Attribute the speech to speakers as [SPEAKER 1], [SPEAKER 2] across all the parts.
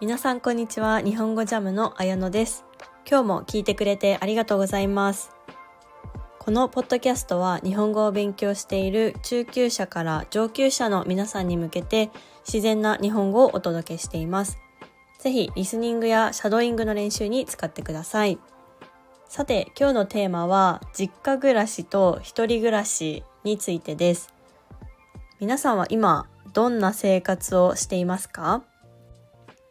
[SPEAKER 1] 皆さんこんにちは。日本語ジャムのあやのです。今日も聞いてくれてありがとうございます。このポッドキャストは日本語を勉強している中級者から上級者の皆さんに向けて自然な日本語をお届けしています。ぜひリスニングやシャドーイングの練習に使ってください。さて、今日のテーマは実家暮らしと一人暮らしについてです。皆さんは今どんな生活をしていますか？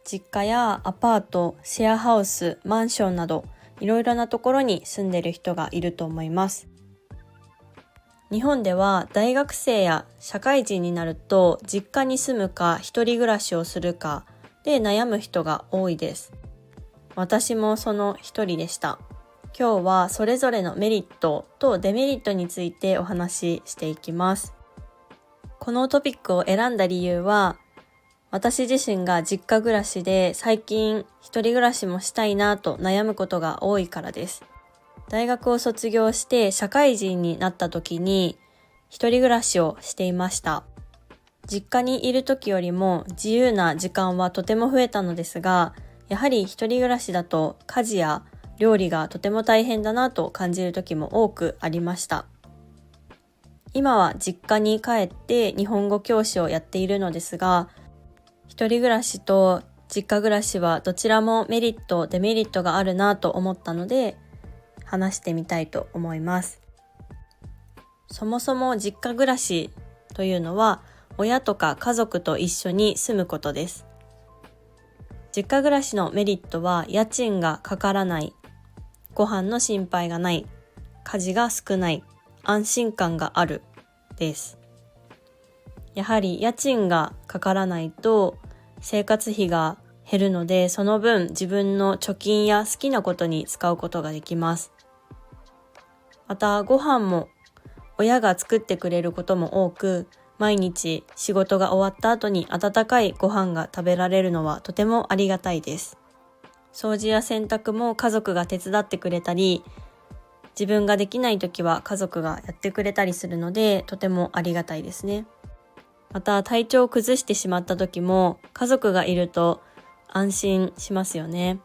[SPEAKER 1] 実家やアパート、シェアハウス、マンションなどいろいろなところに住んでいる人がいると思います。日本では大学生や社会人になると実家に住むか一人暮らしをするかで悩む人が多いです。私もその一人でした。今日はそれぞれのメリットとデメリットについてお話ししていきます。このトピックを選んだ理由は、私自身が実家暮らしで最近一人暮らしもしたいなと悩むことが多いからです。大学を卒業して社会人になった時に一人暮らしをしていました。実家にいる時よりも自由な時間はとても増えたのですが、やはり一人暮らしだと家事や料理がとても大変だなと感じる時も多くありました。今は実家に帰って日本語教師をやっているのですが、一人暮らしと実家暮らしはどちらもメリット、デメリットがあるなと思ったので話してみたいと思います。そもそも実家暮らしというのは親とか家族と一緒に住むことです。実家暮らしのメリットは家賃がかからない、ご飯の心配がない、家事が少ない、安心感があるです。やはり家賃がかからないと生活費が減るので、その分自分の貯金や好きなことに使うことができます。またご飯も親が作ってくれることも多く、毎日仕事が終わった後に温かいご飯が食べられるのはとてもありがたいです。掃除や洗濯も家族が手伝ってくれたり、自分ができない時は家族がやってくれたりするので、とてもありがたいですね。また体調を崩してしまった時も家族がいると安心しますよね。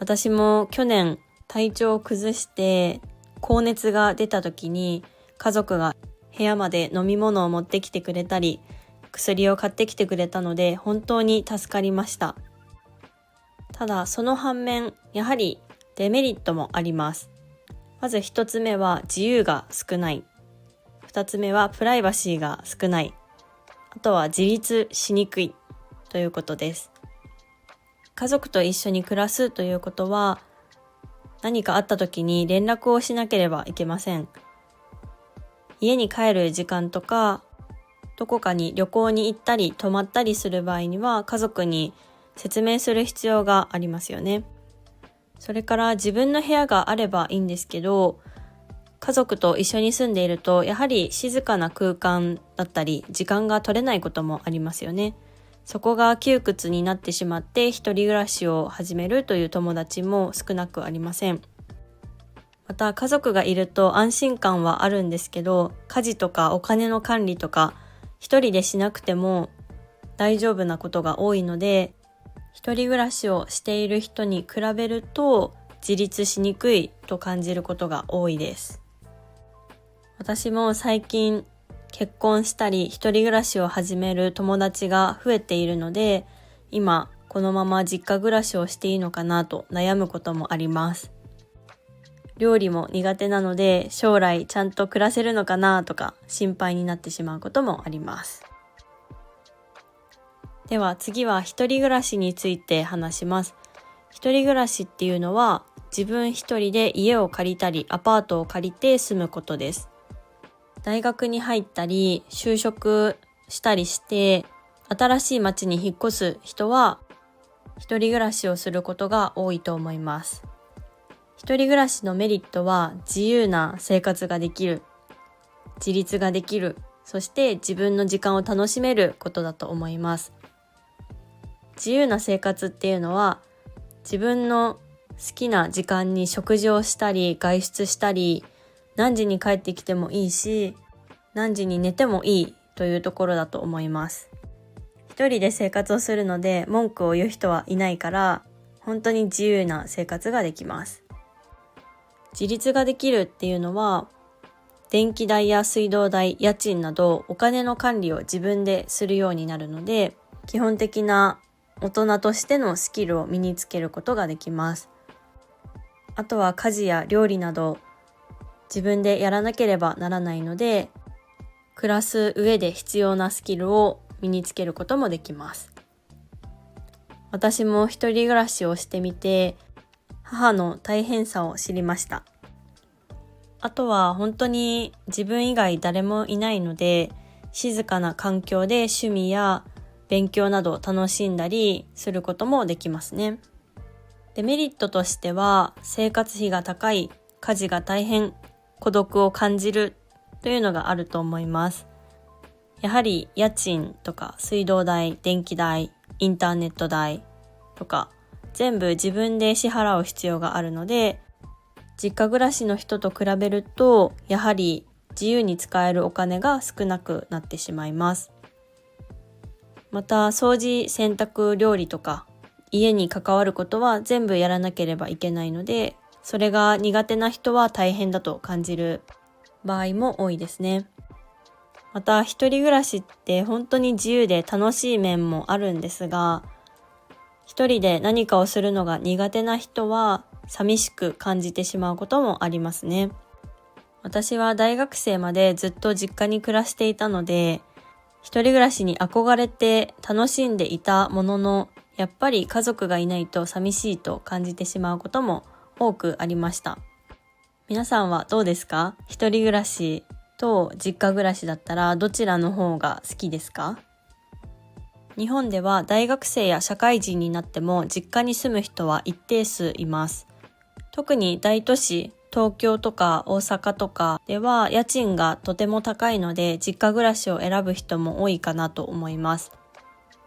[SPEAKER 1] 私も去年体調を崩して高熱が出た時に家族が部屋まで飲み物を持ってきてくれたり薬を買ってきてくれたので本当に助かりました。ただその反面やはりデメリットもあります。まず一つ目は自由が少ない。二つ目はプライバシーが少ない。あとは自立しにくいということです。家族と一緒に暮らすということは、何かあった時に連絡をしなければいけません。家に帰る時間とか、どこかに旅行に行ったり泊まったりする場合には家族に説明する必要がありますよね。それから自分の部屋があればいいんですけど、家族と一緒に住んでいるとやはり静かな空間だったり時間が取れないこともありますよね。そこが窮屈になってしまって一人暮らしを始めるという友達も少なくありません。また家族がいると安心感はあるんですけど、家事とかお金の管理とか一人でしなくても大丈夫なことが多いので、一人暮らしをしている人に比べると自立しにくいと感じることが多いです。私も最近結婚したり一人暮らしを始める友達が増えているので、今このまま実家暮らしをしていいのかなと悩むこともあります。料理も苦手なので将来ちゃんと暮らせるのかなとか心配になってしまうこともあります。では次は一人暮らしについて話します。一人暮らしっていうのは自分一人で家を借りたりアパートを借りて住むことです。大学に入ったり就職したりして新しい町に引っ越す人は一人暮らしをすることが多いと思います。一人暮らしのメリットは自由な生活ができる、自立ができる、そして自分の時間を楽しめることだと思います。自由な生活っていうのは自分の好きな時間に食事をしたり外出したり、何時に帰ってきてもいいし何時に寝てもいいというところだと思います。一人で生活をするので文句を言う人はいないから、本当に自由な生活ができます。自立ができるっていうのは、電気代や水道代、家賃などお金の管理を自分でするようになるので、基本的な大人としてのスキルを身につけることができます。あとは家事や料理など自分でやらなければならないので、暮らす上で必要なスキルを身につけることもできます。私も一人暮らしをしてみて、母の大変さを知りました。あとは本当に自分以外誰もいないので、静かな環境で趣味や勉強などを楽しんだりすることもできますね。デメリットとしては、生活費が高い、家事が大変、孤独を感じるというのがあると思います。やはり家賃とか水道代、電気代、インターネット代とか全部自分で支払う必要があるので、実家暮らしの人と比べるとやはり自由に使えるお金が少なくなってしまいます。また掃除、洗濯、料理とか家に関わることは全部やらなければいけないので、それが苦手な人は大変だと感じる場合も多いですね。また一人暮らしって本当に自由で楽しい面もあるんですが、一人で何かをするのが苦手な人は寂しく感じてしまうこともありますね。私は大学生までずっと実家に暮らしていたので、一人暮らしに憧れて楽しんでいたものの、やっぱり家族がいないと寂しいと感じてしまうことも多くありました。皆さんはどうですか？一人暮らしと実家暮らしだったらどちらの方が好きですか？日本では大学生や社会人になっても実家に住む人は一定数います。特に大都市、東京とか大阪とかでは家賃がとても高いので実家暮らしを選ぶ人も多いかなと思います。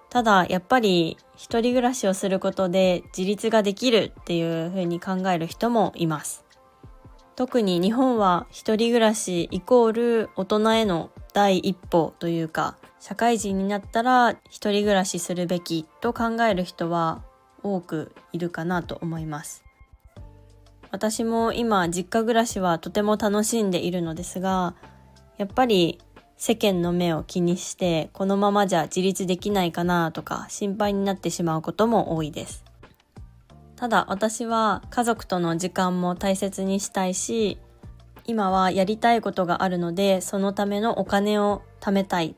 [SPEAKER 1] ただやっぱり一人暮らしをすることで自立ができるっていうふうに考える人もいます。特に日本は一人暮らしイコール大人への第一歩というか、社会人になったら一人暮らしするべきと考える人は多くいるかなと思います。私も今実家暮らしはとても楽しんでいるのですが、やっぱり世間の目を気にしてこのままじゃ自立できないかなとか心配になってしまうことも多いです。ただ私は家族との時間も大切にしたいし、今はやりたいことがあるのでそのためのお金を貯めたい。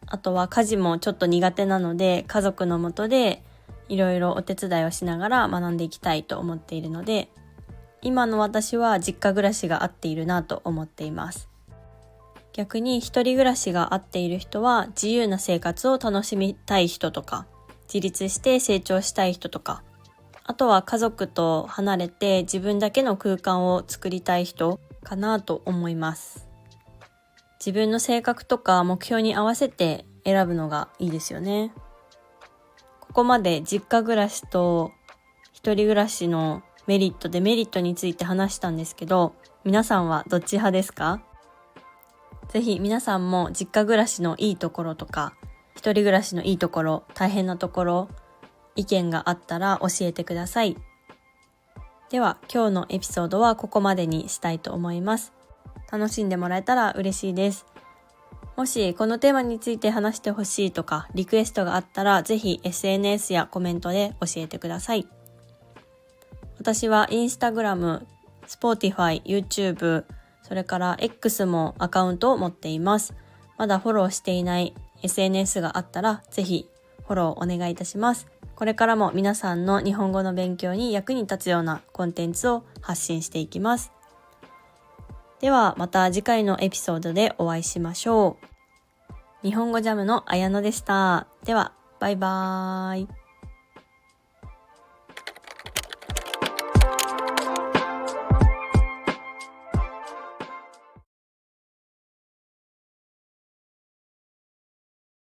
[SPEAKER 1] あとは家事もちょっと苦手なので家族の下でいろいろお手伝いをしながら学んでいきたいと思っているので、今の私は実家暮らしが合っているなと思っています。逆に一人暮らしが合っている人は自由な生活を楽しみたい人とか、自立して成長したい人とか、あとは家族と離れて自分だけの空間を作りたい人かなと思います。自分の性格とか目標に合わせて選ぶのがいいですよね。ここまで実家暮らしと一人暮らしのメリット、デメリットについて話したんですけど、皆さんはどっち派ですか？ぜひ皆さんも実家暮らしのいいところとか、一人暮らしのいいところ、大変なところ、意見があったら教えてください。では今日のエピソードはここまでにしたいと思います。楽しんでもらえたら嬉しいです。もしこのテーマについて話してほしいとかリクエストがあったらぜひ SNS やコメントで教えてください。私はインスタグラム、Spotify、YouTube、それから X もアカウントを持っています。まだフォローしていない SNS があったらぜひフォローお願いいたします。これからも皆さんの日本語の勉強に役に立つようなコンテンツを発信していきます。ではまた次回のエピソードでお会いしましょう。日本語ジャムのあやのでした。ではバイバーイ。